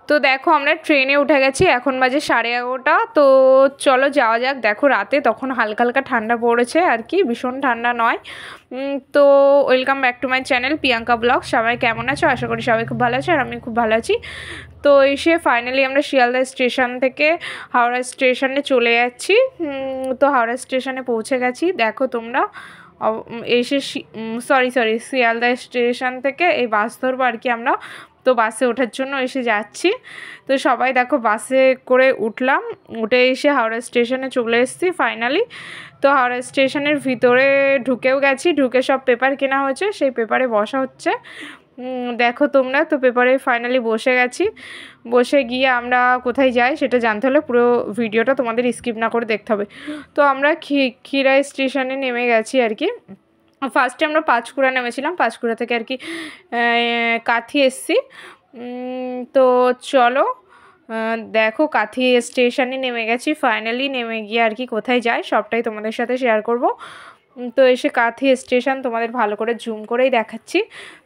তো দেখো আমরা ট্রেনে উঠে গেছি, এখন বাজে 11:30। তো চলো যাওয়া যাক। দেখো রাতে তখন হালকা হালকা ঠান্ডা পড়েছে আর কি, ভীষণ ঠান্ডা নয়। তো welcome back to my channel Priyanka blog. সবাই কেমন আছো? আশা করি সবাই খুব ভালো আছে আর আমি খুব ভালো আছি। তো এসে ফাইনালি আমরা শিয়ালদা স্টেশন থেকে হাওড়া স্টেশনে চলে যাচ্ছি। তো হাওড়া স্টেশনে পৌঁছে গেছি। দেখো তোমরা এসে সরি শিয়ালদা স্টেশন থেকে এই বাস ধরবো আর কি আমরা। তো বাসে ওঠার জন্য এসে যাচ্ছি। তো সবাই দেখো বাসে করে উঠলাম, উঠে এসে হাওড়া স্টেশনে চলে এসেছি ফাইনালি। তো হাওড়া স্টেশনের ভিতরে ঢুকেও গেছি, ঢুকে সব পেপার কেনা হয়েছে, সেই পেপারে বসা হচ্ছে। দেখো তোমরা, তো পেপারে ফাইনালি বসে গেছি। বসে গিয়ে আমরা কোথায় যাই সেটা জানতে হলে পুরো ভিডিওটা তোমাদের স্কিপ না করে দেখতে হবে। তো আমরা খিরাই স্টেশনে নেমে গেছি আর কি। ফার্স্টে আমরা পাঁচকুড়া নেমেছিলাম, পাঁচকুড়া থেকে আর কি কাঁথি এসছি। তো চলো দেখো কাঁথি স্টেশনে নেমে গেছি ফাইনালি। নেমে গিয়ে আর কি কোথায় যাই সবটাই তোমাদের সাথে শেয়ার করব। তো এসে কাঁথি স্টেশন তোমাদের ভালো করে জুম করেই দেখাচ্ছি।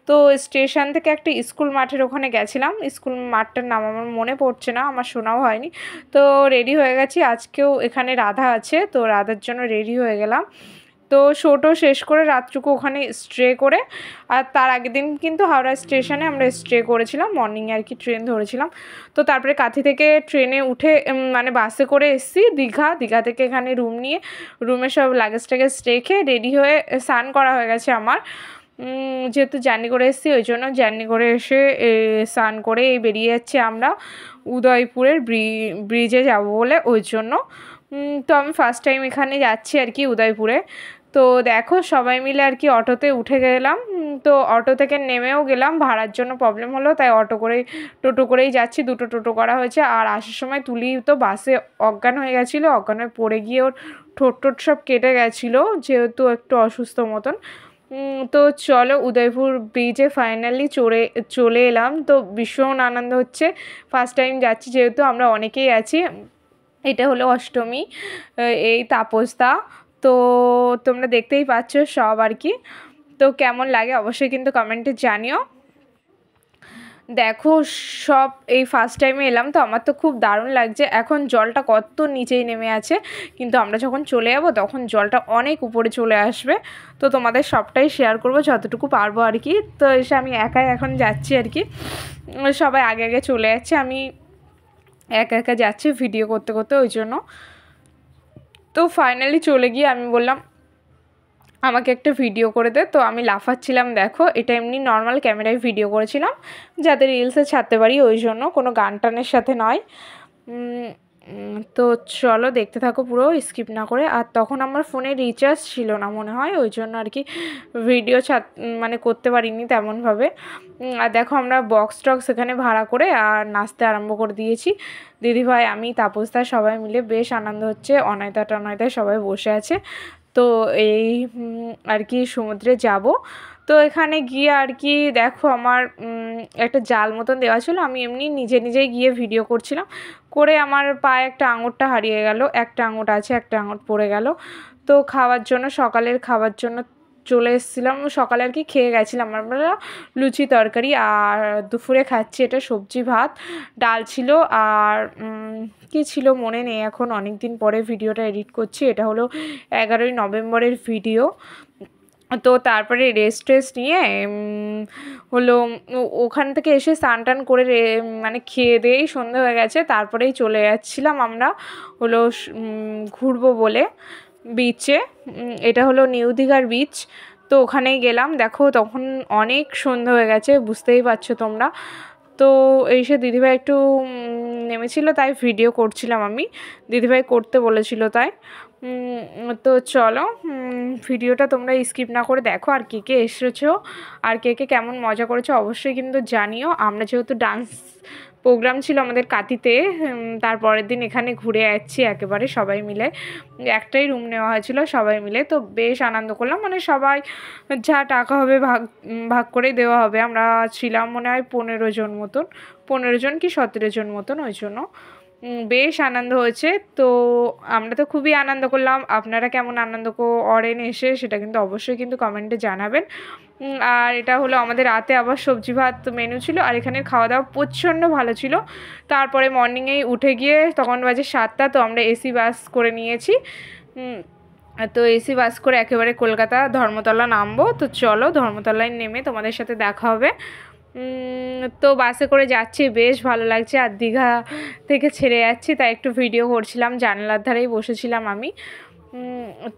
তো স্টেশন থেকে একটা স্কুল মাঠের ওখানে গেছিলাম, স্কুল মাঠটার নাম আমার মনে পড়ছে না, আমার শোনাও হয়নি। তো রেডি হয়ে গেছি, আজকেও এখানে রাধা আছে, তো রাধার জন্য রেডি হয়ে গেলাম। তো শোটো শেষ করে রাতটুকু ওখানে স্টে করে, আর তার আগের দিন কিন্তু হাওড়া স্টেশনে আমরা স্টে করেছিলাম, মর্নিংয়ে আর কি ট্রেন ধরেছিলাম। তো তারপরে কাঁথি থেকে ট্রেনে উঠে মানে বাসে করে এসেছি দীঘা থেকে এখানে রুম নিয়ে, রুমে সব লাগেজ টাগেজ রেখে রেডি হয়ে স্নান করা হয়ে গেছে আমার। যেহেতু জার্নি করে এসেছি ওই জন্য জার্নি করে এসে স্নান করে বেরিয়ে যাচ্ছি আমরা উদয়পুরের ব্রিজে যাব বলে, ওই জন্য। তো আমি ফার্স্ট টাইম এখানে যাচ্ছি আর কি উদয়পুরে। তো দেখো সবাই মিলে আর কি অটোতে উঠে গেলাম। তো অটো থেকে নেমেও গেলাম, ভাড়ার জন্য প্রবলেম হলো তাই টোটো করেই যাচ্ছি, দুটো টোটো করা হয়েছে। আর আসার সময় তুলি তো বাসে অজ্ঞান হয়ে গেছিলো, অজ্ঞান হয়ে পড়ে গিয়ে ওর ঠোঁট সব কেটে গেছিলো, যেহেতু একটু অসুস্থ মতন। তো চলো উদয়পুর ব্রিজে ফাইনালি চলে এলাম। তো ভীষণ আনন্দ হচ্ছে, ফার্স্ট টাইম যাচ্ছি যেহেতু আমরা অনেকেই আছি। এটা হলো অষ্টমী, এই তাপসদা। তো তোমরা দেখতেই পাচ্ছ সব আর কি। তো কেমন লাগে অবশ্যই কিন্তু কমেন্টে জানিও। দেখো সব এই ফার্স্ট টাইমে এলাম তো আমার তো খুব দারুণ লাগছে। এখন জলটা কত নিচেই নেমে আছে, কিন্তু আমরা যখন চলে যাবো তখন জলটা অনেক উপরে চলে আসবে। তো তোমাদের সবটাই শেয়ার করবো যতটুকু পারবো আর কি। তো এসে আমি একাই এখন যাচ্ছি আর কি, সবাই আগে আগে চলে যাচ্ছে, আমি একা একা যাচ্ছি ভিডিও করতে করতে, ওই জন্য। তো ফাইনালি চলে গিয়ে আমি বললাম আমাকে একটা ভিডিও করে দে। তো আমি লাফাচ্ছিলাম, দেখো এটা এমনি নর্মাল ক্যামেরায় ভিডিও করেছিলাম যাতে রিলসে ছাড়তে পারি, ওই জন্য, কোনো গান টানের সাথে নয়। তো চলো দেখতে থাকো পুরো স্কিপ না করে। আর তখন আমার ফোনে রিচার্জ ছিল না মনে হয়, ওই জন্য আর কি ভিডিও মানে করতে পারিনি তেমনভাবে। আর দেখো আমরা বক্স টক্স এখানে ভাড়া করে আর নাচতে আরম্ভ করে দিয়েছি। দিদিভাই আমি তাপসদা সবাই মিলে বেশ আনন্দ হচ্ছে, অনয়দা টনয়দা সবাই বসে আছে। তো এই আর কি সমুদ্রে যাব। তো এখানে গিয়ে আর কি দেখো আমার একটা জাল মতন দেওয়া ছিল, আমি এমনি নিজেই গিয়ে ভিডিও করছিলাম, করে আমার পায়ে একটা আঙুরটা হারিয়ে গেল, একটা আঙুর আছে একটা আঙুর পড়ে গেল। তো খাওয়ার জন্য সকালের খাবার জন্য চলে এসেছিলাম, সকালে আর কি খেয়ে গেছিলাম আমরা লুচি তরকারি, আর দুপুরে খাচ্ছি এটা সবজি ভাত, ডাল ছিল, আর কি ছিল মনে নেই এখন, অনেক দিন পরে ভিডিওটা এডিট করছি। এটা হলো 11ই নভেম্বরের ভিডিও। তো তারপরে রেস্ট নিয়ে হলো ওখান থেকে এসে স্নান টান করে মানে খেয়ে দিয়েই সন্ধে হয়ে গেছে, তারপরেই চলে যাচ্ছিলাম আমরা হলো ঘুরবো বলে বিচে। এটা হলো নিউ দীঘার বিচ। তো ওখানেই গেলাম, দেখো তখন অনেক সন্ধে হয়ে গেছে, বুঝতেই পারছো তোমরা। তো এসে দিদিভাই একটু নেমেছিল তাই ভিডিও করছিলাম আমি, দিদিভাই করতে বলেছিল তাই। তো চলো ভিডিওটা তোমরা স্কিপ না করে দেখো, আর কে কে এসেছো আর কে কে কেমন মজা করেছো অবশ্যই কিন্তু জানিও। আমরা যেহেতু ডান্স প্রোগ্রাম ছিল আমাদের কাঁথিতে, তারপরের দিন এখানে ঘুরে যাচ্ছি একেবারে সবাই মিলে, একটাই রুম নেওয়া হয়েছিল সবাই মিলে। তো বেশ আনন্দ করলাম, মানে সবাই যা টাকা হবে ভাগ করে দেওয়া হবে। আমরা ছিলাম মনে হয় 15 জন মতন, 15 জন কি 17 জন মতন, ওই জন্য। বেশ আনন্দ হয়েছে। তো আমরা তো খুবই আনন্দ করলাম। আপনারা কেমন আনন্দ করেন এসে সেটা কিন্তু অবশ্যই কিন্তু কমেন্টে জানাবেন। আর এটা হলো আমাদের রাতে আবার সবজি ভাত মেনু ছিল, আর এখানের খাওয়া দাওয়া প্রচণ্ড ভালো ছিল। তারপরে মর্নিংয়েই উঠে গিয়ে তখন বাজে 7টা, তো আমরা এসি বাস করে নিয়েছি। তো এসি বাস করে একেবারে কলকাতা ধর্মতলা নামবো। তো চলো ধর্মতলায় নেমে তোমাদের সাথে দেখা হবে। তো বাসে করে যাচ্ছি, বেশ ভালো লাগছে। আর দীঘা থেকে ছেড়ে যাচ্ছি, তাই একটু ভিডিও করছিলাম, জানলার ধারেই বসেছিলাম আমি।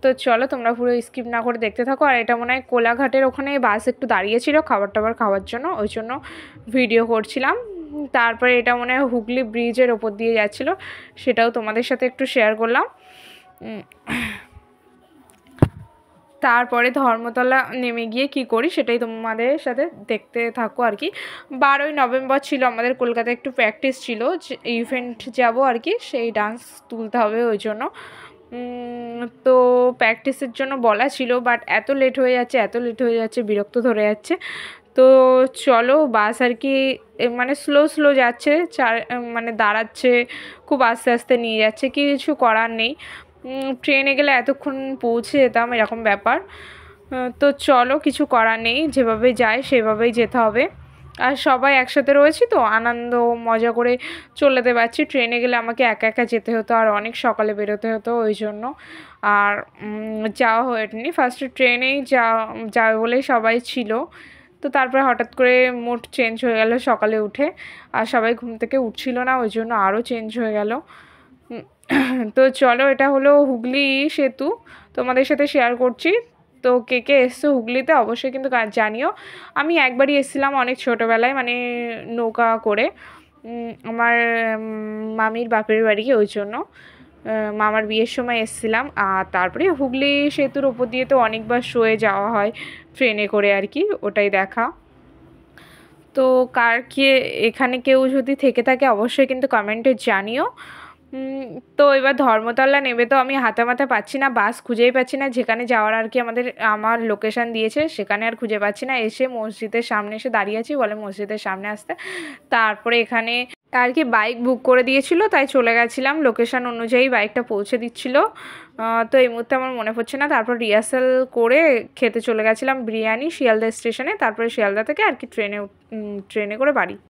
তো চলো তোমরা পুরো স্কিপ না করে দেখতে থাকো। আর এটা মনে হয় কোলাঘাটের ওখানে বাস একটু দাঁড়িয়েছিল খাবার টাবার খাওয়ার জন্য, ওই জন্য ভিডিও করছিলাম। তারপরে এটা মনে হয় হুগলি ব্রিজের ওপর দিয়ে যাচ্ছিলো, সেটাও তোমাদের সাথে একটু শেয়ার করলাম। তারপরে ধর্মতলা নেমে গিয়ে কি করি সেটাই তোমাদের সাথে দেখতে থাকো আর কি। 12ই নভেম্বর ছিল আমাদের কলকাতায়, একটু প্র্যাকটিস ছিল, ইভেন্ট যাব আর কি, সেই ডান্স তুলতে হবে ওই জন্য। তো প্র্যাকটিসের জন্য বলা ছিল, বাট এত লেট হয়ে যাচ্ছে, বিরক্ত ধরে যাচ্ছে। তো চলো বাস আর কি মানে স্লো যাচ্ছে, মানে দাঁড়াচ্ছে, খুব আস্তে আস্তে নিয়ে যাচ্ছে, কিছু করার নেই। ট্রেনে গেলে এতক্ষণ পৌঁছে যেতাম, এরকম ব্যাপার। তো চলো কিছু করার নেই, যেভাবে যায় সেভাবেই যেতে হবে। আর সবাই একসাথে রয়েছি তো আনন্দ মজা করে চলে যেতে পারছি। ট্রেনে গেলে আমাকে একা একা যেতে হতো, আর অনেক সকালে বেরোতে হতো, ওই জন্য আর যাওয়া হয়নি। ফার্স্টে ট্রেনেই যাবে বলেই সবাই ছিল। তো তারপরে হঠাৎ করে মুড চেঞ্জ হয়ে গেল সকালে উঠে, আর সবাই ঘুম থেকে উঠছিল না, ওই জন্য আরও চেঞ্জ হয়ে গেল। তো চলো এটা হলো হুগলি সেতু, তোমাদের সাথে শেয়ার করছি। তো কে কে এসছো হুগলিতে অবশ্যই কিন্তু জানিও। আমি একবারই এসেছিলাম অনেক ছোটোবেলায়, মানে নৌকা করে, আমার মামির বাপের বাড়ি, ওই জন্য মামার বিয়ের সময় এসেছিলাম। আর তারপরে হুগলি সেতুর ওপর দিয়ে তো অনেকবার শোয়ে যাওয়া হয় ট্রেনে করে আর কি, ওটাই দেখা। তো কার কে এখানে কেউ যদি থেকে থাকে অবশ্যই কিন্তু কমেন্টে জানিও। তো এবার ধর্মতলা নেবে, তো আমি হাতে মাথা পাচ্ছি না, বাস খুঁজেই পাচ্ছি না, যেখানে যাওয়ার আর কি আমার লোকেশান দিয়েছে সেখানে আর খুঁজে পাচ্ছি না। এসে মসজিদের সামনে এসে দাঁড়িয়ে আছি, বলে মসজিদের সামনে আসতে। তারপরে এখানে আর কি বাইক বুক করে দিয়েছিল, তাই চলে গেছিলাম, লোকেশান অনুযায়ী বাইকটা পৌঁছে দিচ্ছিল। তো এই মুহূর্তে আমার মনে পড়ছে না। তারপর রিহার্সাল করে খেতে চলে গেছিলাম বিরিয়ানি শিয়ালদা স্টেশনে, তারপরে শিয়ালদা থেকে আর কি ট্রেনে করে বাড়ি।